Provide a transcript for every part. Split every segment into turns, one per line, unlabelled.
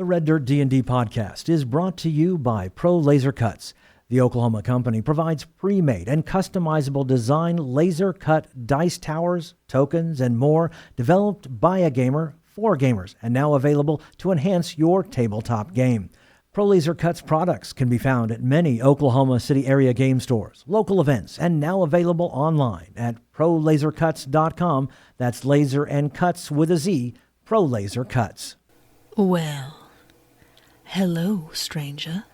The Red Dirt D&D podcast is brought to you by Pro Laser Cuts. The Oklahoma company provides pre-made and customizable design laser cut dice towers, tokens, and more developed by a gamer for gamers and now available to enhance your tabletop game. Pro Laser Cuts products can be found at many Oklahoma City area game stores, local events, and now available online at prolasercuts.com. That's laser and cuts with a Z, Pro Laser Cuts.
Well, hello, stranger.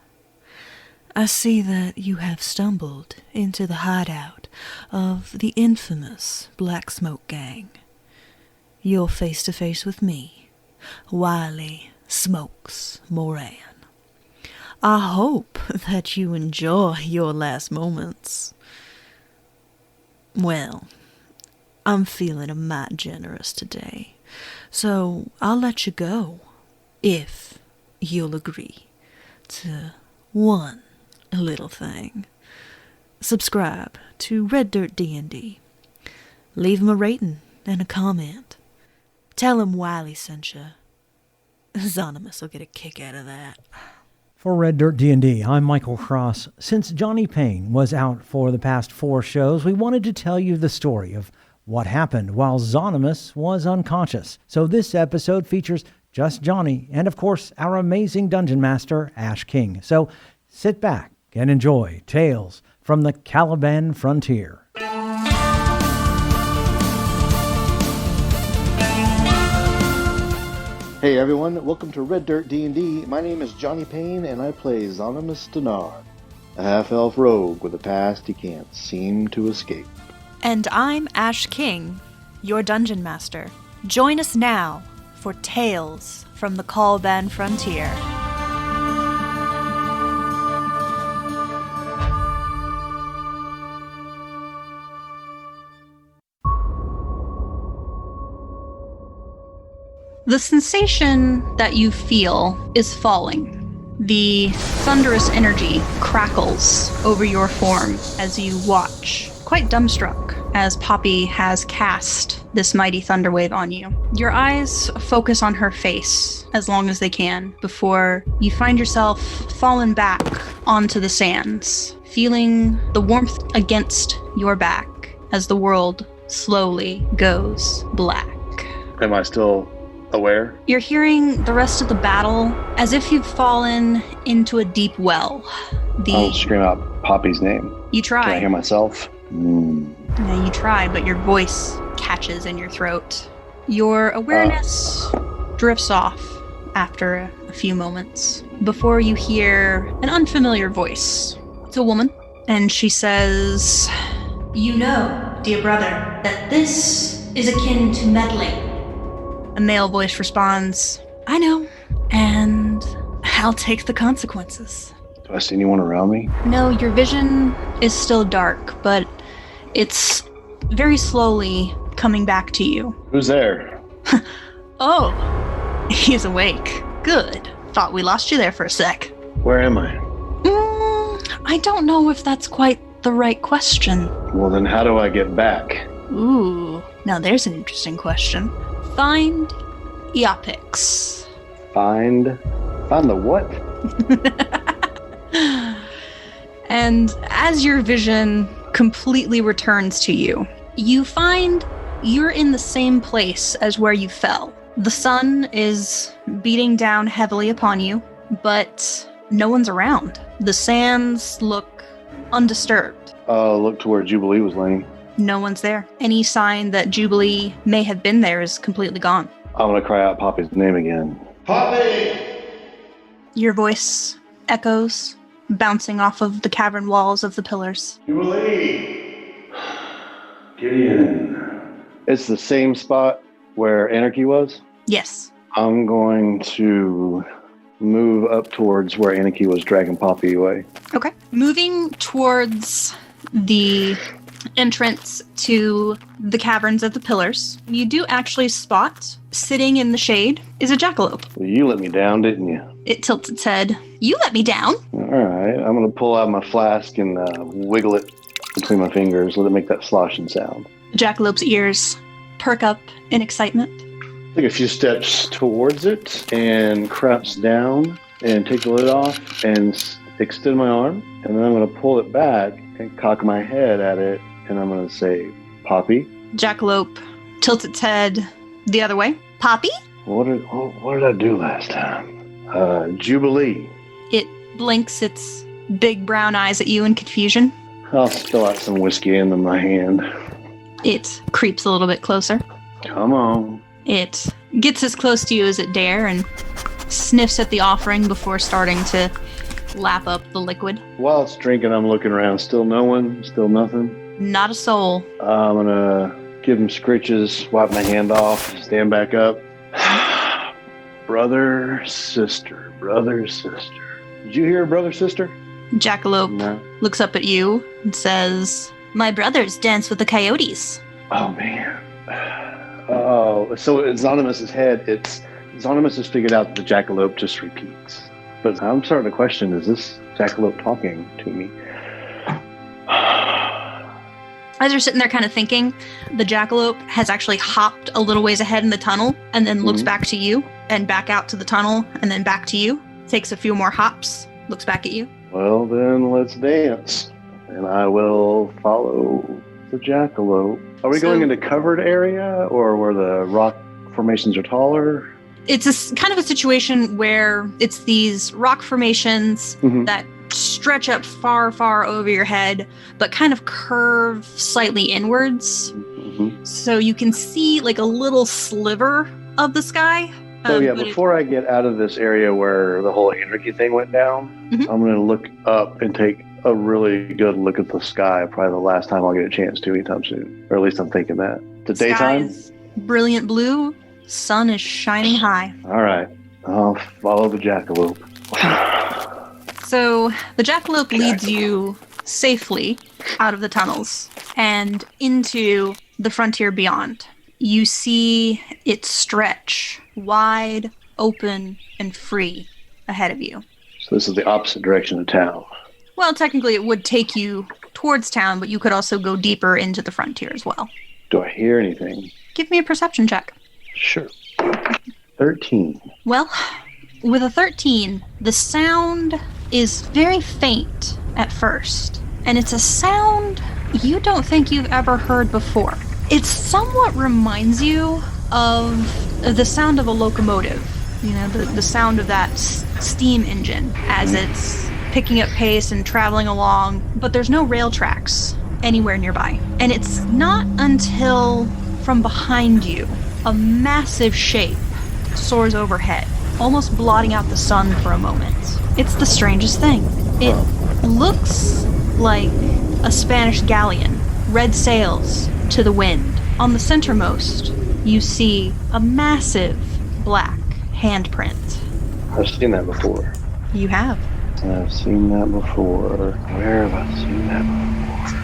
I see that you have stumbled into the hideout of the infamous Black Smoke Gang. You're face to face with me, Wiley Smokes Moran. I hope that you enjoy your last moments. Well, I'm feeling a mite generous today, so I'll let you go, if you'll agree to one little thing. Subscribe to Red Dirt D&D. Leave him a rating and a comment. Tell him Wiley sent you. Xonimus will get a kick out of that.
For Red Dirt D&D, I'm Michael Cross. Since Johnny Payne was out for the past 4 shows, we wanted to tell you the story of what happened while Xonimus was unconscious. So this episode features just Johnny and, of course, our amazing Dungeon Master, Ash King. So sit back and enjoy Tales from the Caliban Frontier.
Hey everyone, welcome to Red Dirt D&D. My name is Johnny Payne and I play Xonimus Denard, a half-elf rogue with a past he can't seem to escape.
And I'm Ash King, your Dungeon Master. Join us now for Tales from the Caliban Frontier. The sensation that you feel is falling. The thunderous energy crackles over your form as you watch, quite dumbstruck, as Poppy has cast this mighty thunderwave on you. Your eyes focus on her face as long as they can before you find yourself fallen back onto the sands, feeling the warmth against your back as the world slowly goes black.
Am I still aware?
You're hearing the rest of the battle as if you've fallen into a deep well.
I'll scream out Poppy's name.
You try.
Can I hear myself?
Yeah, you try, but your voice catches in your throat. Your awareness drifts off after a few moments before you hear an unfamiliar voice. It's a woman, and she says, "You know, dear brother, that this is akin to meddling." A male voice responds, "I know, and I'll take the consequences."
Do I see anyone around me?
No, your vision is still dark, but it's very slowly coming back to you.
Who's there?
Oh, he's awake. Good. Thought we lost you there for a sec.
Where am I?
I don't know if that's quite the right question.
Well, then how do I get back?
Ooh, now there's an interesting question. Find Eopix.
Find the what?
And as your vision completely returns to you, you find you're in the same place as where you fell. The sun is beating down heavily upon you, but no one's around. The sands look undisturbed.
Look to where Jubilee was laying.
No one's there. Any sign that Jubilee may have been there is completely gone.
I'm gonna cry out Poppy's name again. Poppy!
Your voice echoes, bouncing off of the cavern walls of the pillars.
Jubilee! Gideon. It's the same spot where Anarchy was?
Yes.
I'm going to move up towards where Anarchy was dragging Poppy away.
Okay. Moving towards the entrance to the caverns of the pillars, you do actually spot, sitting in the shade, is a jackalope.
Well, you let me down, didn't you?
It tilts its head. You let me down?
All right, I'm going to pull out my flask and wiggle it between my fingers, let it make that sloshing sound.
The jackalope's ears perk up in excitement.
Take a few steps towards it and crouch down and take the lid off and extend my arm. And then I'm going to pull it back and cock my head at it. And I'm going to say, Poppy.
Jackalope tilts its head the other way. Poppy?
What did I do last time? Jubilee.
It blinks its big brown eyes at you in confusion.
I'll spill out some whiskey into my hand.
It creeps a little bit closer.
Come on.
It gets as close to you as it dare and sniffs at the offering before starting to lap up the liquid.
While it's drinking, I'm looking around. Still no one? Still nothing?
Not a soul.
I'm going to give him scritches, wipe my hand off, stand back up. Brother, sister. Did you hear brother, sister?
Jackalope looks up at you and says, "My brothers dance with the coyotes."
Oh, man. Oh, so it's Xonimus's head. Xonimus has figured out that the jackalope just repeats. But I'm starting to question, is this jackalope talking to me?
As you're sitting there kind of thinking, the jackalope has actually hopped a little ways ahead in the tunnel and then looks back to you and back out to the tunnel and then back to you. Takes a few more hops, looks back at you.
Well, then let's dance. And I will follow the jackalope. Are we going into covered area or where the rock formations are taller?
It's kind of a situation where it's these rock formations that stretch up far, far over your head, but kind of curve slightly inwards. So you can see like a little sliver of the sky.
Before I get out of this area where the whole anarchy thing went down, I'm going to look up and take a really good look at the sky. Probably the last time I'll get a chance to anytime soon. Or at least I'm thinking that. The daytime?
Sky is brilliant blue. Sun is shining high.
All right. I'll follow the jackalope.
So the jackalope leads you safely out of the tunnels and into the frontier beyond. You see it stretch wide, open, and free ahead of you.
So this is the opposite direction of town.
Well, technically it would take you towards town, but you could also go deeper into the frontier as well.
Do I hear anything?
Give me a perception check.
Sure. 13.
Well, with a 13, the sound is very faint at first, and it's a sound you don't think you've ever heard before. It somewhat reminds you of the sound of a locomotive, you know, the sound of that steam engine as it's picking up pace and traveling along, but there's no rail tracks anywhere nearby. And it's not until from behind you, a massive shape soars overhead, almost blotting out the sun for a moment. It's the strangest thing. It looks like a Spanish galleon, red sails to the wind. On the centermost, you see a massive black handprint.
I've seen that before.
You have.
I've seen that before. Where have I seen that before?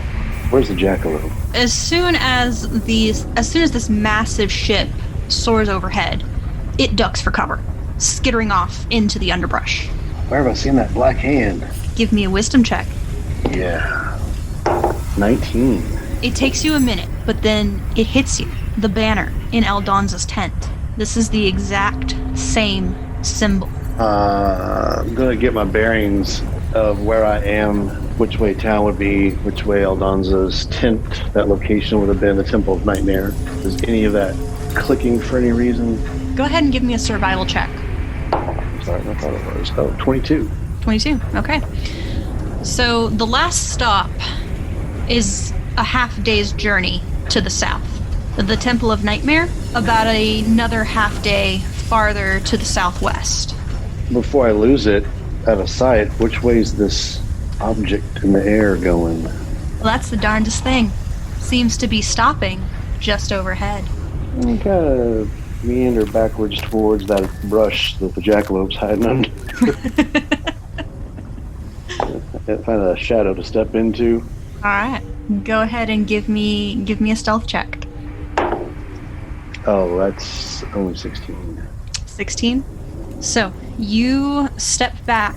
Where's the jackalope?
As soon as this massive ship soars overhead, it ducks for cover, skittering off into the underbrush.
Where have I seen that black hand?
Give me a wisdom check.
Yeah. 19.
It takes you a minute, but then it hits you. The banner in Aldonza's tent. This is the exact same symbol.
I'm going to get my bearings of where I am, which way town would be, which way Aldonza's tent, that location would have been, the Temple of Nightmare. Is any of that clicking for any reason?
Go ahead and give me a survival check.
Sorry, I thought it was. Oh, 22.
22, okay. So the last stop is a half day's journey to the south. The Temple of Nightmare, about another half day farther to the southwest.
Before I lose it out of sight, which way is this object in the air going?
Well, that's the darndest thing. Seems to be stopping just overhead.
I gotta meander backwards towards that brush that the jackalope's hiding under. Find a shadow to step into.
All right, go ahead and give me a stealth check.
Oh, that's only 16.
16. So you step back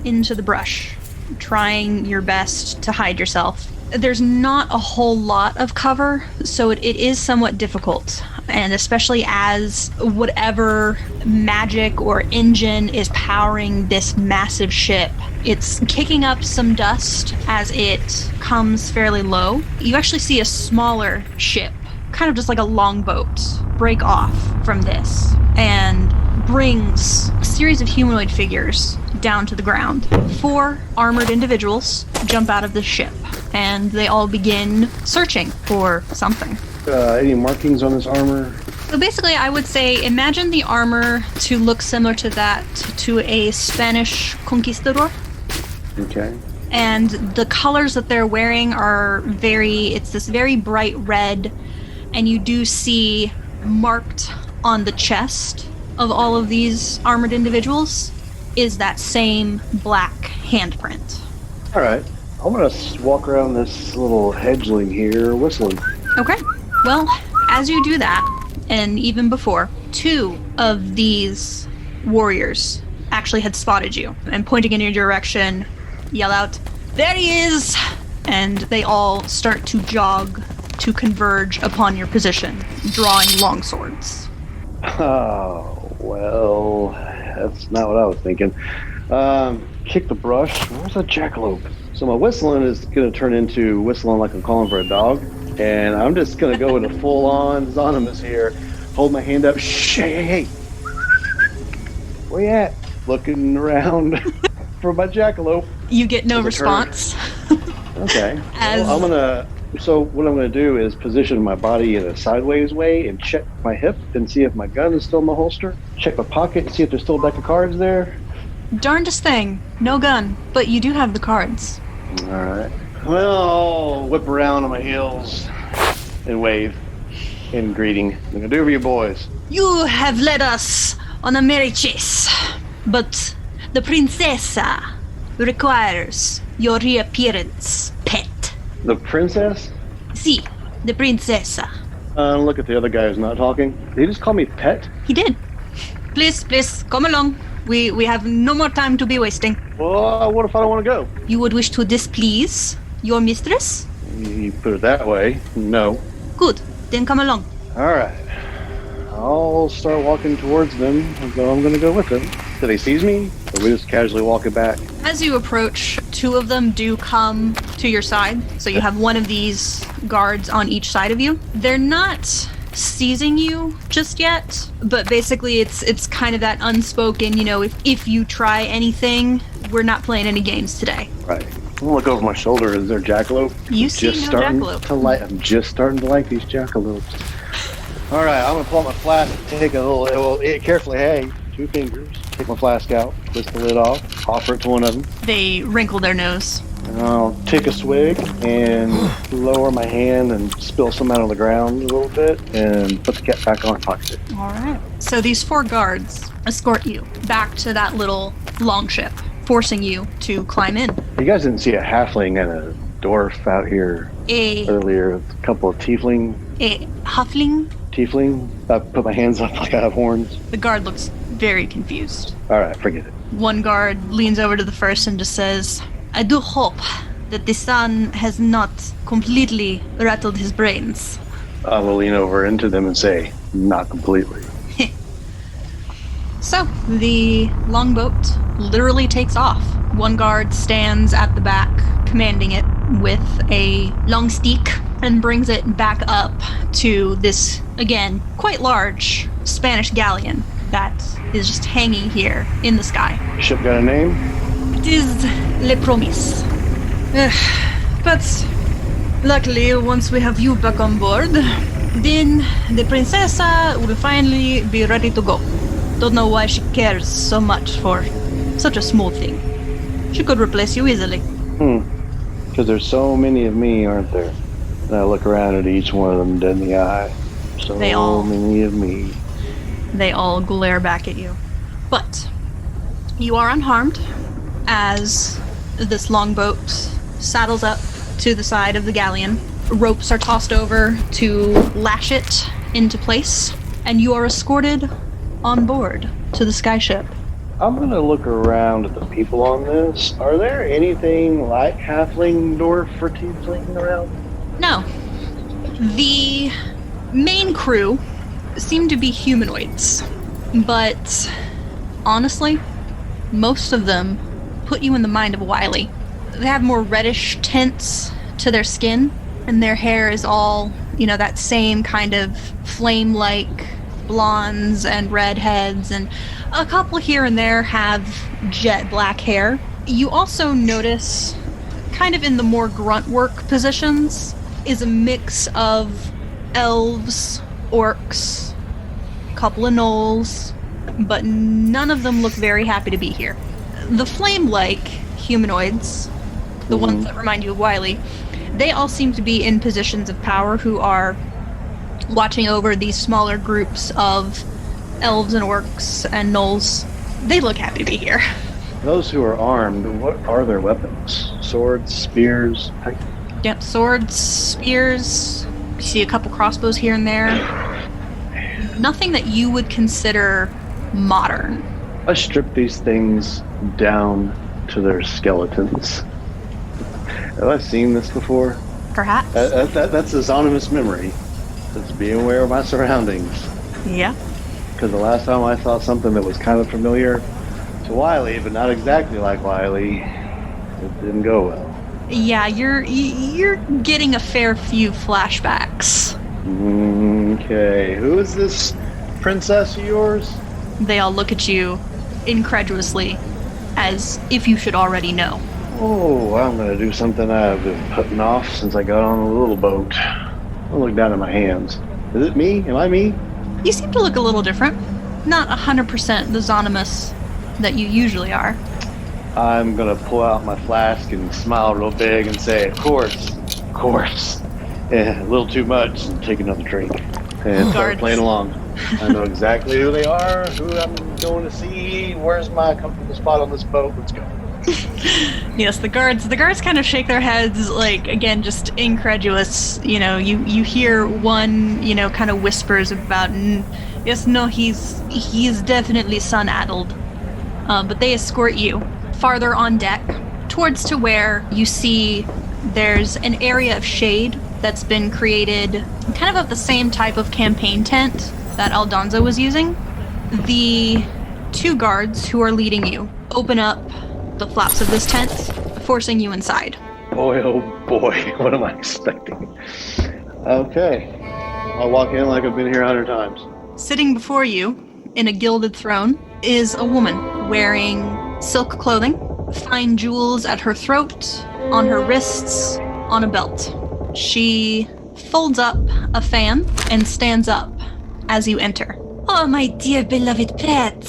into the brush, trying your best to hide yourself. There's not a whole lot of cover, so it is somewhat difficult. and especially as whatever magic or engine is powering this massive ship, it's kicking up some dust as it comes fairly low. You actually see a smaller ship, kind of just like a longboat, break off from this and brings a series of humanoid figures down to the ground. 4 armored individuals jump out of the ship, and they all begin searching for something.
Any markings on this armor?
So basically, I would say imagine the armor to look similar to that to a Spanish conquistador.
Okay.
And the colors that they're wearing are it's this very bright red, and you do see marked on the chest of all of these armored individuals is that same black handprint.
All right. I'm going to walk around this little hedgeling here whistling.
Okay. Well, as you do that, and even before, 2 of these warriors actually had spotted you and pointing in your direction, yell out, "There he is!" And they all start to jog to converge upon your position, drawing long swords.
Oh, well, that's not what I was thinking. Kick the brush. Where's the jackalope? So my whistling is going to turn into whistling like I'm calling for a dog. And I'm just going to go with a full-on Xonimus here. Hold my hand up. Shh, hey. Where you at? Looking around for my jackalope.
You get no response.
Okay. So what I'm going to do is position my body in a sideways way and check my hip and see if my gun is still in my holster. Check my pocket and see if there's still a deck of cards there.
Darndest thing. No gun. But you do have the cards.
All right. Well, I'll whip around on my heels and wave in greeting. I'm going to do it for you boys.
You have led us on a merry chase, but the princessa requires your reappearance, pet.
The princess?
Si, the princessa.
Look at the other guy who's not talking. Did he just call me pet?
He did. Please, come along. We have no more time to be wasting.
Well, what if I don't want to go?
You would wish to displease your mistress?
You put it that way. No.
Good. Then come along.
All right. I'll start walking towards them as though I'm going to go with them. Do they seize me? Or we just casually walking back?
As you approach, 2 of them do come to your side. So you have one of these guards on each side of you. They're not seizing you just yet, but basically it's kind of that unspoken, if you try anything, we're not playing any games today.
Right. I'll look over my shoulder. Is there jackalope?
You see no jackalope.
I'm just starting to like these jackalopes. All right, I'm going to pull out my flask, take a little, carefully, hey, 2 fingers, take my flask out, twist the lid off, offer it to one of them.
They wrinkle their nose.
And I'll take a swig and lower my hand and spill some out on the ground a little bit and put the cap back on my pocket.
All right. So these 4 guards escort you back to that little longship, forcing you to climb in.
You guys didn't see a halfling and a dwarf out here earlier, a couple of tiefling.
A halfling?
Tiefling. I put my hands up like I have horns.
The guard looks very confused.
All right, forget it.
One guard leans over to the first and just says, "I do hope that the sun has not completely rattled his brains."
I will lean over into them and say, "Not completely."
So, the longboat literally takes off. One guard stands at the back, commanding it with a long stick, and brings it back up to this, again, quite large Spanish galleon that is just hanging here in the sky.
Ship got a name?
It is Le Promise. But luckily, once we have you back on board, then the princessa will finally be ready to go. Don't know why she cares so much for such a small thing. She could replace you easily.
Because there's so many of me, aren't there? And I look around at each one of them dead in the eye. So many of me.
They all glare back at you. But you are unharmed as this longboat saddles up to the side of the galleon. Ropes are tossed over to lash it into place, and you are escorted on board to the skyship.
I'm going to look around at the people on this. Are there anything like halfling, dwarf, or tiefling around?
No. The main crew seem to be humanoids, but honestly, most of them put you in the mind of Wily. They have more reddish tints to their skin, and their hair is all, that same kind of flame-like blondes and redheads, and a couple here and there have jet black hair. You also notice, kind of in the more grunt work positions, is a mix of elves, orcs, a couple of gnolls, but none of them look very happy to be here. The flame-like humanoids, the ones that remind you of Wily, they all seem to be in positions of power who are watching over these smaller groups of elves and orcs and gnolls. They look happy to be here.
Those who are armed, what are their weapons? Swords, spears?
Yep, swords, spears. You see a couple crossbows here and there. Nothing that you would consider modern.
I strip these things down to their skeletons. Have I seen this before?
Perhaps.
That's a Xonimus memory. It's being aware of my surroundings.
Yeah.
Because the last time I saw something that was kind of familiar to Wily, but not exactly like Wily, it didn't go well.
Yeah, you're getting a fair few flashbacks.
Okay, who is this princess of yours?
They all look at you incredulously, as if you should already know.
Oh, I'm going to do something I've been putting off since I got on the little boat. I'll look down at my hands. Is it me? Am I me?
You seem to look a little different. Not 100% the Xonimus that you usually are.
I'm going to pull out my flask and smile real big and say, of course. A little too much, and take another drink. And start playing along. I know exactly who they are, who I'm going to see, where's my comfortable spot on this boat, let's go.
Yes, the guards kind of shake their heads, like, again, just incredulous. You hear one, kind of whispers about, yes, no, he's definitely sun-addled. But they escort you farther on deck, towards to where you see there's an area of shade that's been created kind of the same type of campaign tent that Aldonza was using. The two guards who are leading you open up the flaps of this tent, forcing you inside.
Boy, oh boy, what am I expecting? Okay, I'll walk in like I've been here 100 times.
Sitting before you, in a gilded throne, is a woman wearing silk clothing, fine jewels at her throat, on her wrists, on a belt. She folds up a fan and stands up as you enter.
Oh, my dear beloved pet.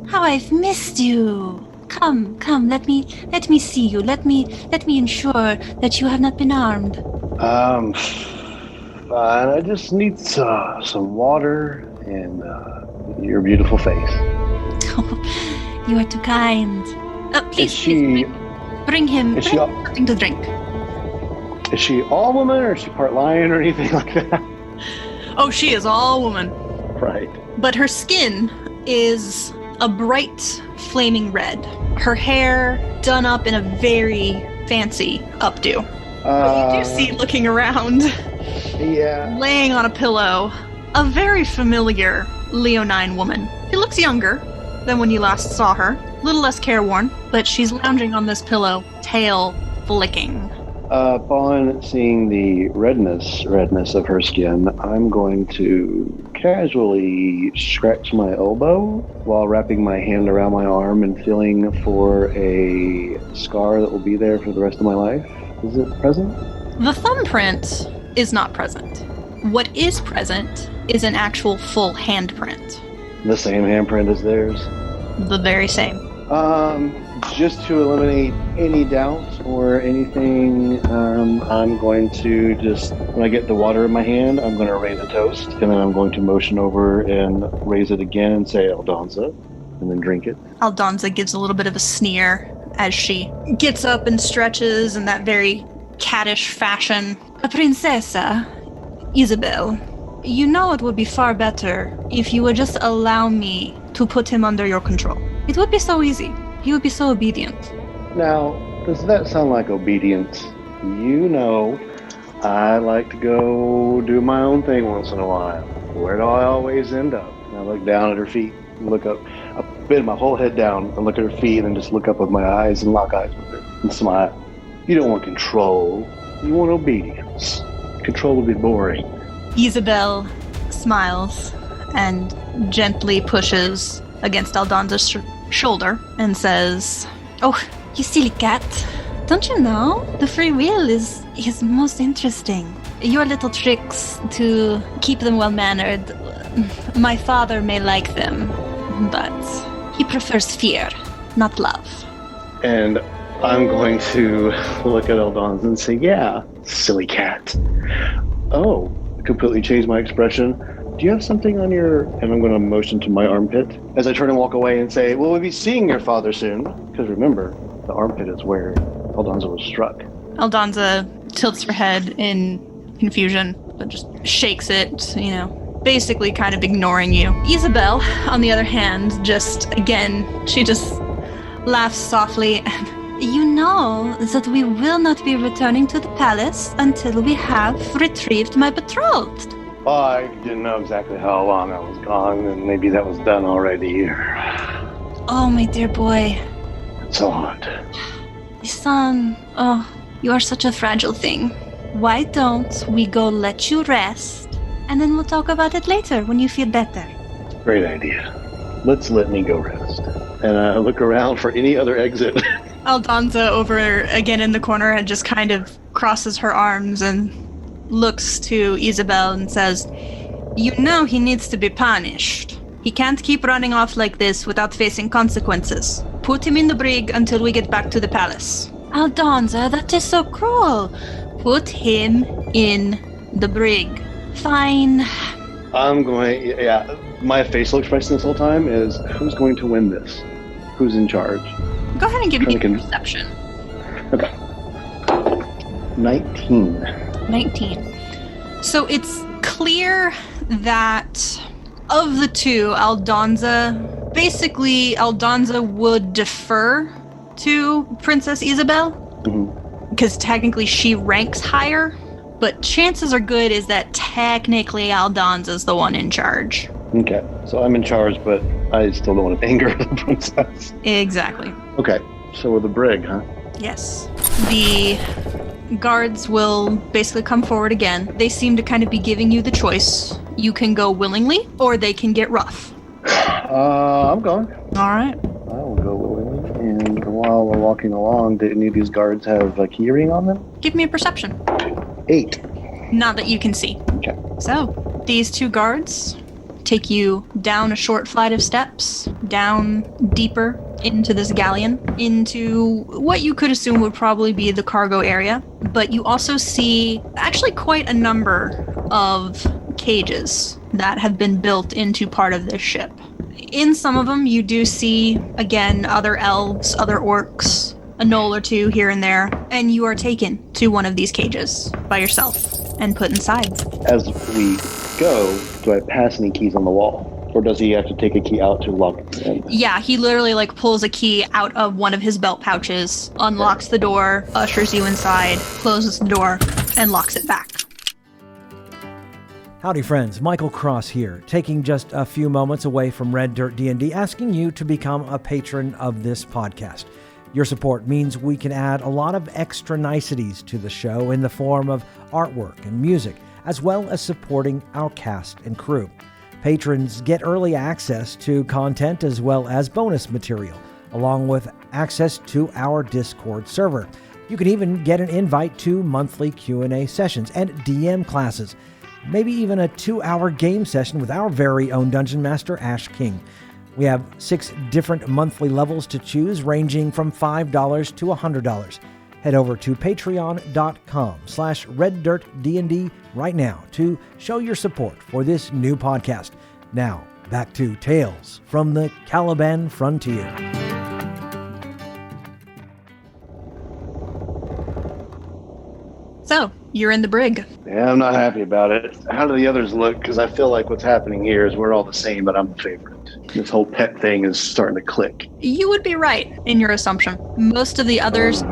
How I've missed you. Come, let me see you. Let me ensure that you have not been armed.
Fine. I just need some water and your beautiful face.
You are too kind. Please, bring him something to drink.
Is she all woman, or is she part lion, or anything like that?
Oh, she is all woman.
Right.
But her skin is a bright, flaming red. Her hair done up in a very fancy updo. But you do see, looking around, laying on a pillow, a very familiar Leonine woman. She looks younger than when you last saw her, a little less careworn, but she's lounging on this pillow, tail flicking.
Upon seeing the redness of her skin, I'm going to casually scratch my elbow while wrapping my hand around my arm and feeling for a scar that will be there for the rest of my life. Is it present?
The thumbprint is not present. What is present is an actual full handprint.
The same handprint as theirs?
The very same.
Just to eliminate any doubt or anything, I'm going to just, when I get the water in my hand, I'm going to raise a toast, and then I'm going to motion over and raise it again and say Aldonza, and then drink it.
Aldonza gives a little bit of a sneer as she gets up and stretches in that very caddish fashion.
Princessa, Isabel, you know it would be far better if you would just allow me to put him under your control. It would be so easy. He would be so obedient.
Now, does that sound like obedience? You know, I like to go do my own thing once in a while. where do I always end up? And I look down at her feet and look up. I bend my whole head down and look at her feet and then just look up with my eyes and lock eyes with her and smile. You don't want control. You want obedience. Control will be boring.
Isabel smiles and gently pushes against Aldonza's shoulder and says, "Oh, you silly cat. Don't you know? The free will is most interesting. Your little tricks to keep them well-mannered, my father may like them, but he prefers fear, not love."
And I'm going to look at Aldonza and say, yeah, silly cat. Oh, completely changed my expression. Do you have something on your... And I'm going to motion to my armpit as I turn and walk away and say, well, we'll be seeing your father soon. Because remember, the armpit is where Aldonza was struck.
Aldonza tilts her head in confusion, but just shakes it, basically kind of ignoring you. Isabel, on the other hand, she just laughs softly and, "You know that we will not be returning to the palace until we have retrieved my betrothed."
Well, I didn't know exactly how long I was gone, and maybe that was done already.
Oh, my dear boy.
It's odd.
Son, you are such a fragile thing. Why don't we go let you rest, and then we'll talk about it later when you feel better.
Great idea. Let me go rest. And I look around for any other exit.
Aldonza over again in the corner and just kind of crosses her arms and looks to Isabel and says, "You know he needs to be punished. He can't keep running off like this without facing consequences. Put him in the brig until we get back to the palace." "Aldonza, that is so cruel." "Put him in the brig." "Fine."
I'm going, my facial expression this whole time is, who's going to win this? Who's in charge?
Go ahead and give me perception.
Okay. 19.
19. So it's clear that of the two, Aldonza would defer to Princess Isabel, because technically she ranks higher, but chances are good is that technically Aldonza's the one in charge.
Okay, so I'm in charge, but I still don't want to anger the princess.
Exactly.
Okay, so with the brig, huh?
Yes. The guards will basically come forward again. They seem to kind of be giving you the choice. You can go willingly, or they can get rough.
I'm going.
All right.
I will go willingly. And while we're walking along, do any of these guards have a key ring on them?
Give me a perception.
8.
Not that you can see.
Okay.
So, these two guards take you down a short flight of steps, down deeper into this galleon, into what you could assume would probably be the cargo area. But you also see actually quite a number of cages that have been built into part of this ship. In some of them, you do see, again, other elves, other orcs, a gnoll or two here and there, and you are taken to one of these cages by yourself and put inside.
As we go, do I pass any keys on the wall? Or does he have to take a key out to lock it in?
Yeah, he literally pulls a key out of one of his belt pouches, unlocks the door, ushers you inside, closes the door, and locks it back.
Howdy friends, Michael Cross here, taking just a few moments away from Red Dirt D&D, asking you to become a patron of this podcast. Your support means we can add a lot of extra niceties to the show in the form of artwork and music, as well as supporting our cast and crew. Patrons get early access to content as well as bonus material, along with access to our Discord server. You can even get an invite to monthly Q&A sessions and DM classes, maybe even a 2-hour game session with our very own Dungeon Master, Ash King. We have 6 different monthly levels to choose, ranging from $5 to $100. Head over to patreon.com/reddirtdnd right now to show your support for this new podcast. Now, back to Tales from the Caliban Frontier.
So, you're in the brig.
Yeah, I'm not happy about it. How do the others look? Because I feel like what's happening here is we're all the same, but I'm the favorite. This whole pet thing is starting to click.
You would be right in your assumption. Most of the others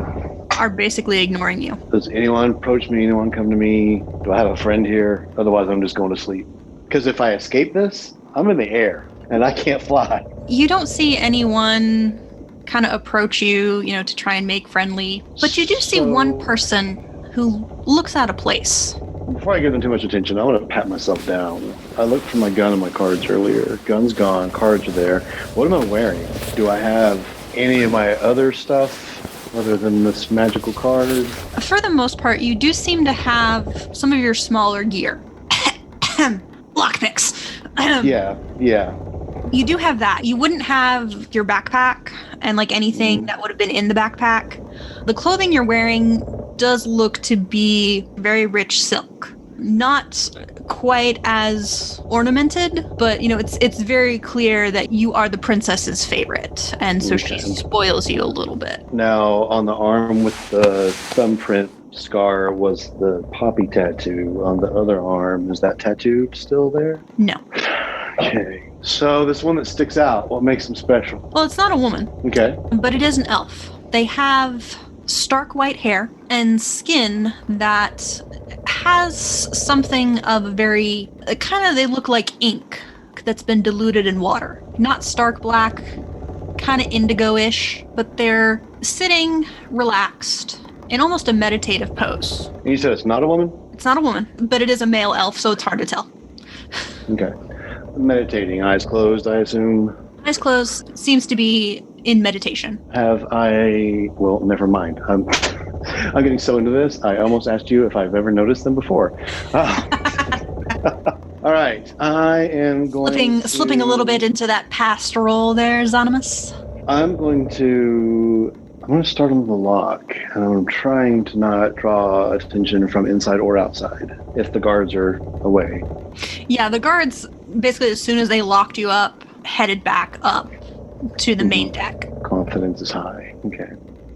are basically ignoring you.
Does anyone approach me? Anyone come to me? Do I have a friend here? Otherwise, I'm just going to sleep. Because if I escape this, I'm in the air and I can't fly.
You don't see anyone kind of approach you, to try and make friendly. But you do see one person who looks out of place.
Before I give them too much attention, I want to pat myself down. I looked for my gun and my cards earlier. Gun's gone, cards are there. What am I wearing? Do I have any of my other stuff other than this magical card?
For the most part, you do seem to have some of your smaller gear. Lockpicks.
Yeah.
You do have that. You wouldn't have your backpack and like anything that would have been in the backpack. The clothing you're wearing does look to be very rich silk. Not quite as ornamented, but it's very clear that you are the princess's favorite, and so she spoils you a little bit.
Now, on the arm with the thumbprint scar was the Poppy tattoo. On the other arm, is that tattoo still there?
No.
Okay. So this one that sticks out, what makes them special?
Well, it's not a woman.
Okay.
But it is an elf. They have stark white hair and skin that has something of a very they look like ink that's been diluted in water. Not stark black, kind of indigo-ish, but they're sitting relaxed in almost a meditative pose.
And you said it's not a woman?
It's not a woman, but it is a male elf, so it's hard to tell.
Okay. Meditating, eyes closed, I assume.
Eyes closed, seems to be in meditation.
Well, never mind. I'm getting so into this, I almost asked you if I've ever noticed them before. All right, I am going
Slipping a little bit into that pastoral there, Xonimus.
I'm going to start on the lock, and I'm trying to not draw attention from inside or outside if the guards are away.
Yeah, the guards, basically as soon as they locked you up, headed back up to the main deck.
Confidence is high. Okay.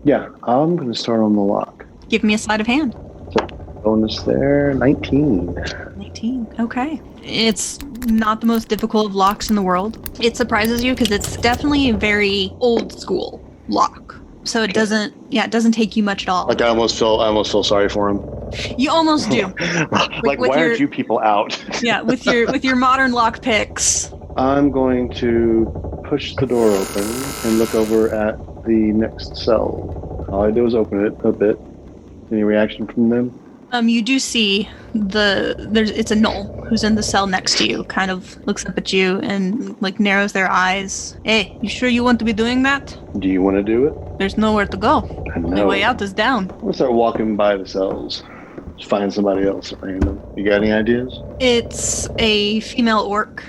Yeah, I'm going to start on the lock.
Give me a sleight of hand.
So, bonus there, 19.
19, okay. It's not the most difficult of locks in the world. It surprises you because it's definitely a very old school lock. So it doesn't take you much at all.
Like I almost feel sorry for him.
You almost do.
Like why aren't you people out?
Yeah, with your modern lock picks.
I'm going to push the door open and look over at the next cell. All I do is open it a bit. Any reaction from them?
You do see it's a gnoll who's in the cell next to you, kind of looks up at you and like narrows their eyes. Hey, you sure you want to be doing that?
Do you want to do it?
There's nowhere to go.
I know.
The way out is down.
I'm gonna start walking by the cells. Just find somebody else at random. You got any ideas?
It's a female orc.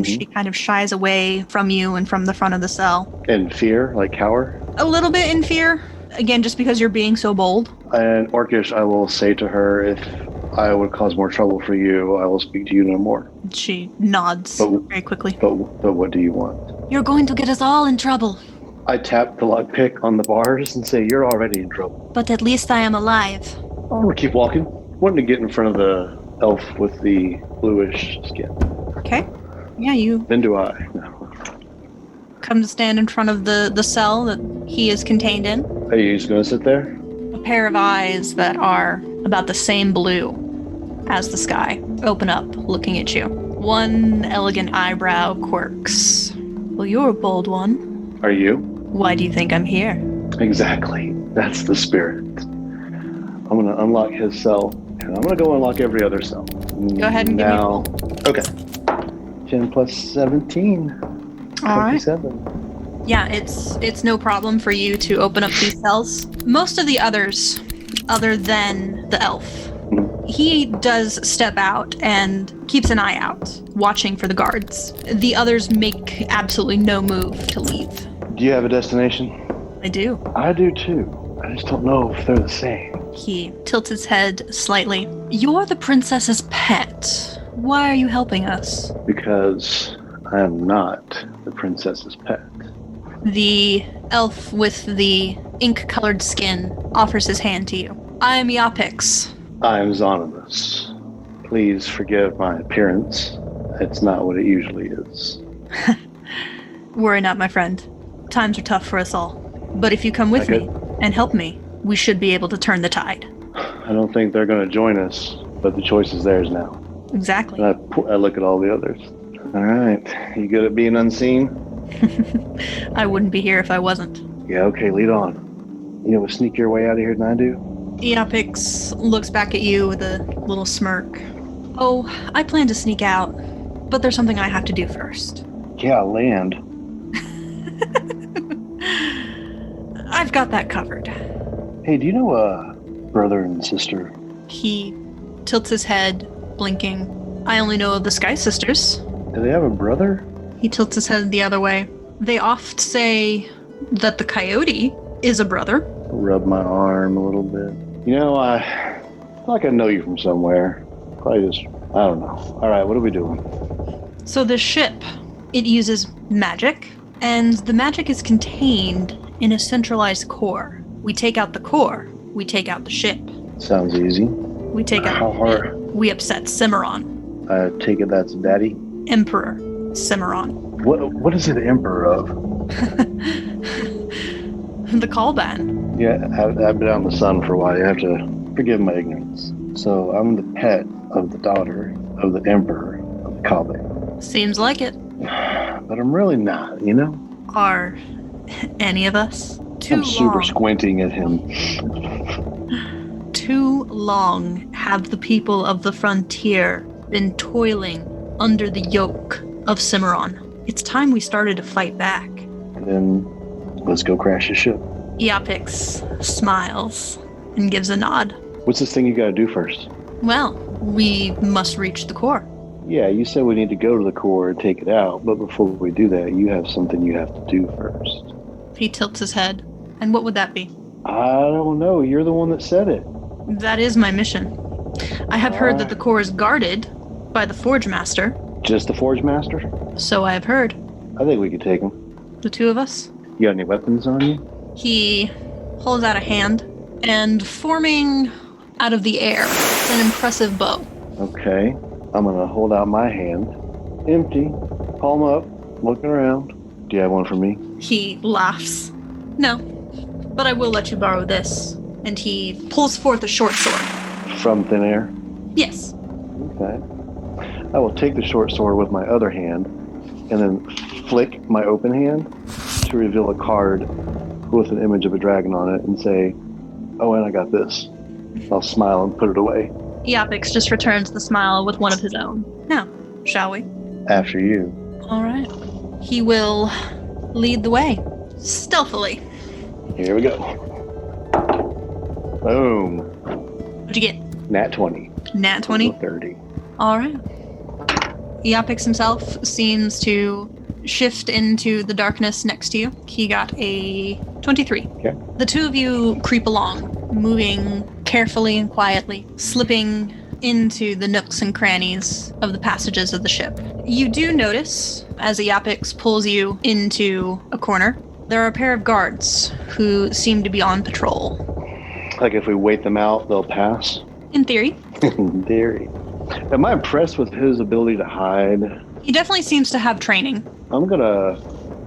She kind of shies away from you and from the front of the cell.
In fear, like cower?
A little bit in fear. Again, just because you're being so bold.
And Orcish, I will say to her, if I would cause more trouble for you, I will speak to you no more.
She nods very quickly.
But what do you want?
You're going to get us all in trouble.
I tap the lockpick on the bars and say, you're already in trouble.
But at least I am alive.
I'm going to keep walking. Wanting to get in front of the elf with the bluish skin.
Okay. Yeah, you...
Then do I. No.
Come to stand in front of the cell that he is contained in.
Are you just going to sit there?
A pair of eyes that are about the same blue as the sky open up, looking at you. One elegant eyebrow quirks. Well, you're a bold one.
Are you?
Why do you think I'm here?
Exactly. That's the spirit. I'm going to unlock his cell, and I'm going to go unlock every other cell.
Go ahead and give me a roll.
Okay. 10 plus 17.
All right.
27.
Yeah, it's no problem for you to open up these cells. Most of the others, other than the elf, he does step out and keeps an eye out, watching for the guards. The others make absolutely no move to leave.
Do you have a destination?
I do.
I do too. I just don't know if they're the same.
He tilts his head slightly. You're the princess's pet. Why are you helping us?
Because I am not the princess's pet.
The elf with the ink-colored skin offers his hand to you. I am Iapix.
I am Xonimus. Please forgive my appearance. It's not what it usually is.
Worry not, my friend. Times are tough for us all. But if you come with me and help me, we should be able to turn the tide.
I don't think they're going to join us, but the choice is theirs now.
Exactly.
I look at all the others. All right. You good at being unseen?
I wouldn't be here if I wasn't.
Yeah, okay, lead on. You know, sneak your way out of here than I do?
Eopix looks back at you with a little smirk. Oh, I plan to sneak out, but there's something I have to do first.
Yeah, land.
I've got that covered.
Hey, do you know a brother and sister?
He tilts his head, blinking. I only know of the Sky Sisters.
Do they have a brother?
He tilts his head the other way. They oft say that the coyote is a brother.
Rub my arm a little bit. You know, I feel like I know you from somewhere. Probably just, I don't know. All right, what are we doing?
So this ship, it uses magic, and the magic is contained in a centralized core. We take out the core, we take out the ship.
Sounds easy.
We take out
How hard?
We upset Cimarron.
I take it that's Daddy?
Emperor Cimarron.
What is it Emperor of?
The Callban.
Yeah, I've been out in the sun for a while. You have to forgive my ignorance. So I'm the pet of the daughter of the Emperor of the Kabe.
Seems like it.
But I'm really not, you know?
Are any of us?
I'm super squinting at him.
Too long have the people of the frontier been toiling under the yoke of Cimarron. It's time we started to fight back.
Then let's go crash the ship.
Eopix smiles and gives a nod.
What's this thing you gotta do first?
Well, we must reach the core.
Yeah, you said we need to go to the core and take it out, but before we do that, you have something you have to do first.
He tilts his head. And what would that be?
I don't know. You're the one that said it.
That is my mission. I have heard that the core is guarded by the Forge Master.
Just the Forge Master?
So I have heard.
I think we could take him.
The two of us?
You got any weapons on you?
He holds out a hand, and forming out of the air, an impressive bow.
Okay. I'm gonna hold out my hand. Empty. Palm up. Looking around. Do you have one for me?
He laughs. No, but I will let you borrow this. And he pulls forth a short sword.
From thin air?
Yes.
Okay. I will take the short sword with my other hand and then flick my open hand to reveal a card with an image of a dragon on it and say, oh, and I got this. I'll smile and put it away.
Eopix just returns the smile with one of his own. Now, shall we?
After you.
All right. He will lead the way, stealthily.
Here we go. Boom.
What'd you get?
Nat 20.
Nat 20?
30.
All right. Eopix himself seems to shift into the darkness next to you. He got a 23.
Okay.
The two of you creep along, moving carefully and quietly, slipping into the nooks and crannies of the passages of the ship. You do notice, as Eopix pulls you into a corner, there are a pair of guards who seem to be on patrol.
Like if we wait them out, they'll pass?
In theory.
In theory. Am I impressed with his ability to hide?
He definitely seems to have training.
I'm gonna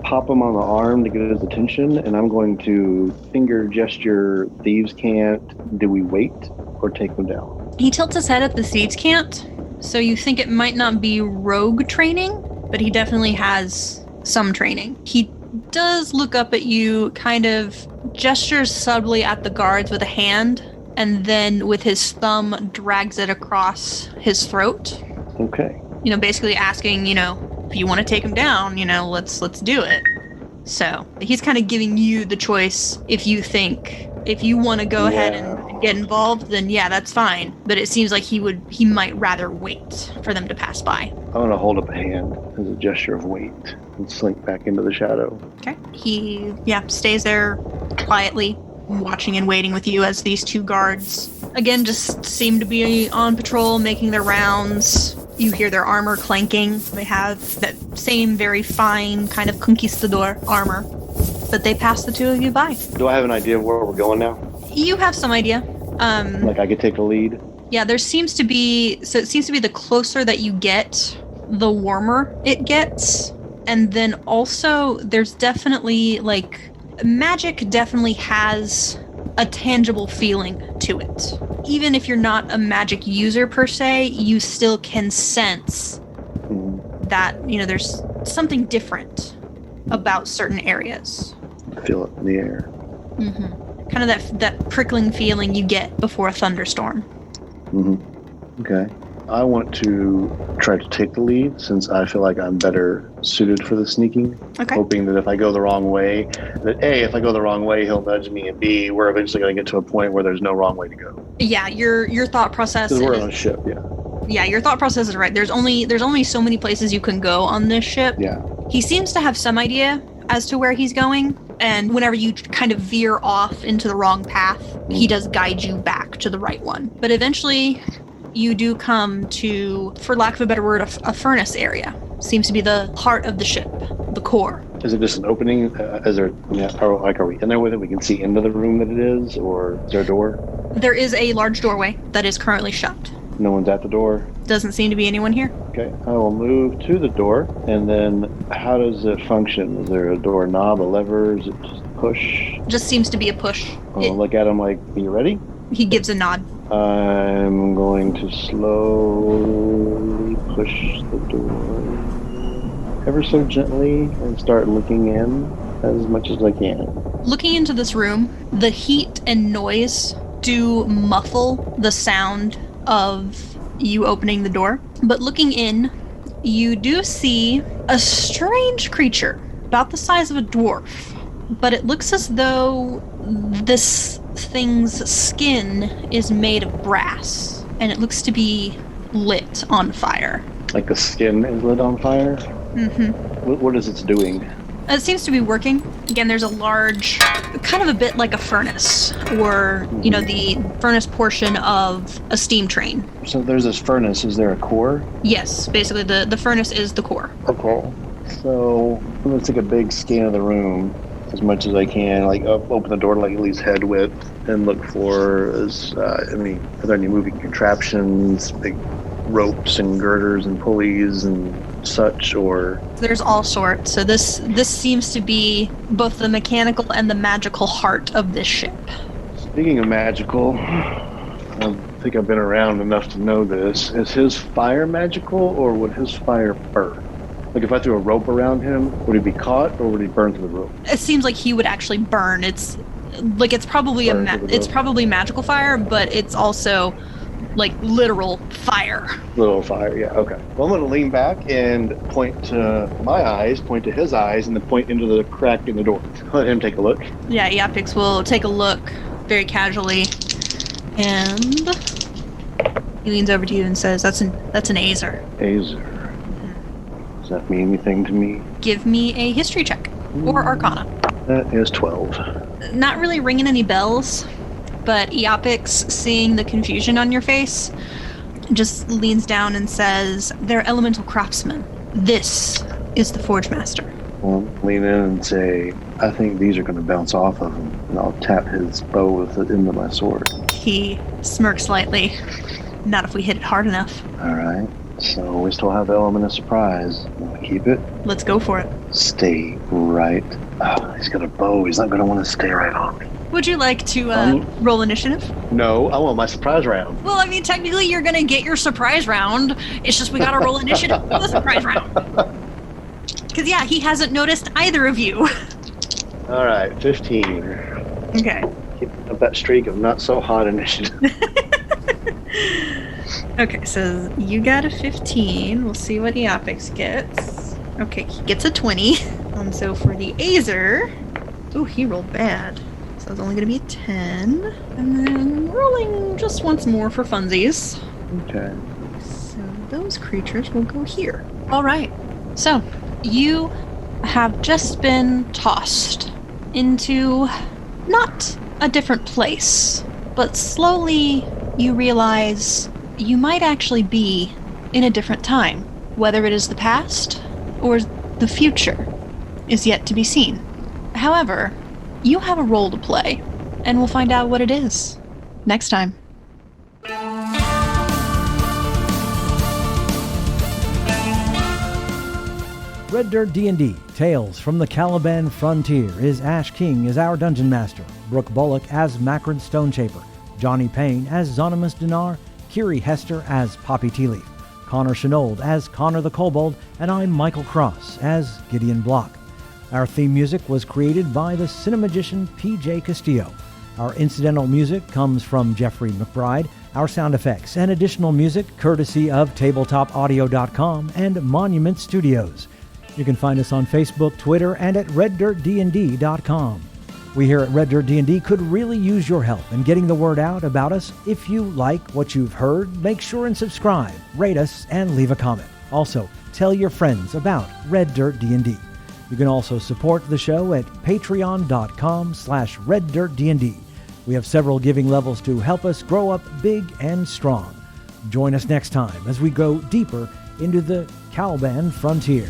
pop him on the arm to get his attention, and I'm going to finger gesture thieves can't. Do we wait or take them down?
He tilts his head at the thieves can't, so you think it might not be rogue training, but he definitely has some training. He does look up at you, kind of gestures subtly at the guards with a hand, and then with his thumb drags it across his throat.
Okay.
You know, basically asking, you know, if you want to take him down, you know, let's do it. So he's kind of giving you the choice. If you think, if you want to go ahead and get involved, then yeah, that's fine. But it seems like he might rather wait for them to pass by.
I'm gonna hold up a hand as a gesture of wait and slink back into the shadow.
Okay. He, stays there quietly, watching and waiting with you as these two guards, again, just seem to be on patrol, making their rounds. You hear their armor clanking. They have that same very fine kind of conquistador armor. But they pass the two of you by.
Do I have an idea of where we're going now?
You have some idea.
Like I could take the lead?
Yeah, it seems to be the closer that you get, the warmer it gets. And then also, there's definitely, like, magic definitely has a tangible feeling to it. even if you're not a magic user per se, you still can sense that, there's something different about certain areas.
Feel it in the air.
Mm-hmm. Kind of that prickling feeling you get before a thunderstorm.
Mm-hmm. Okay. I want to try to take the lead since I feel like I'm better suited for the sneaking.
Okay.
Hoping that if I go the wrong way, if I go the wrong way, he'll nudge me, and B, we're eventually going to get to a point where there's no wrong way to go.
Yeah, your thought process is...
Because we're on a ship, yeah.
Yeah, your thought process is right. There's only so many places you can go on this ship.
Yeah.
He seems to have some idea as to where he's going, and whenever you kind of veer off into the wrong path, he does guide you back to the right one. But eventually, you do come to, for lack of a better word, a furnace area. Seems to be the heart of the ship, the core.
Is it just an opening? Are we in there with it? We can see into the room that it is, or is there a door?
There is a large doorway that is currently shut.
No one's at the door?
Doesn't seem to be anyone here.
Okay, I will move to the door, and then how does it function? Is there a door knob, a lever? Is it just push?
Just seems to be a push.
I'll look at him like, are you ready?
He gives a nod.
I'm going to slowly push the door ever so gently and start looking in as much as I can.
Looking into this room, the heat and noise do muffle the sound of you opening the door. But looking in, you do see a strange creature, about the size of a dwarf. But it looks as though this thing's skin is made of brass, and it looks to be lit on fire.
Like the skin is lit on fire?
Mm-hmm.
What is it doing?
It seems to be working. Again, there's a large, kind of a bit like a furnace, or, the furnace portion of a steam train.
So there's this furnace. Is there a core?
Yes, basically the furnace is the core.
Okay. So I'm going to take a big scan of the room as much as I can, like open the door to like at least head width and look for, are there any moving contraptions, big ropes and girders and pulleys and such, or...
There's all sorts. So this seems to be both the mechanical and the magical heart of this ship.
Speaking of magical, I think I've been around enough to know this. Is his fire magical, or would his fire burn? Like if I threw a rope around him, would he be caught, or would he burn through the rope?
It seems like he would actually burn. It's probably it's probably magical fire, but it's also like literal fire.
Literal fire, yeah, okay. Well, I'm going to lean back and point to my eyes, point to his eyes, and then point into the crack in the door. Let him take a look.
Yeah, Eopix will take a look very casually, and he leans over to you and says, "That's an Azer."
Azer. Does that mean anything to me?
Give me a history check or Arcana.
That is 12.
Not really ringing any bells. But Eopix, seeing the confusion on your face, just leans down and says, "They're elemental craftsmen. This is the Forge Master."
Well, lean in and say, "I think these are going to bounce off of him," and I'll tap his bow with the end of my sword.
He smirks slightly. "Not if we hit it hard enough."
All right. So we still have the element of surprise. Want to keep it?
Let's go for it.
Stay right. Oh, he's got a bow. He's not going to want to stay right on me.
Would you like to roll initiative?
No, I want my surprise round.
Well, I mean, technically you're going to get your surprise round. It's just we got to roll initiative for the surprise round. Because, yeah, he hasn't noticed either of you.
All right, 15.
Okay.
Keeping up that streak of not so hot initiative.
Okay, so you got a 15. We'll see what Eopix gets. Okay, he gets a 20. And so for the Azer... Oh, he rolled bad. So it's only going to be a 10. And then rolling just once more for funsies.
Okay.
So those creatures will go here. All right. So you have just been tossed into not a different place, but slowly you realize you might actually be in a different time. Whether it is the past or the future is yet to be seen. However, you have a role to play, and we'll find out what it is next time.
Red Dirt D&D, Tales from the Caliban Frontier is Ash King as our Dungeon Master, Brooke Bullock as Macron Stonechaper, Johnny Payne as Xonimus Dinar, Kiri Hester as Poppy Tealeaf, Connor Chenauld as Connor the Kobold, and I'm Michael Cross as Gideon Block. Our theme music was created by the cinemagician P.J. Castillo. Our incidental music comes from Jeffrey McBride. Our sound effects and additional music courtesy of tabletopaudio.com and Monument Studios. You can find us on Facebook, Twitter, and at reddirtdnd.com. We here at Red Dirt D&D could really use your help in getting the word out about us. If you like what you've heard, make sure and subscribe, rate us, and leave a comment. Also, tell your friends about Red Dirt D&D. You can also support the show at patreon.com/reddirtdnd. We have several giving levels to help us grow up big and strong. Join us next time as we go deeper into the Caliban frontier.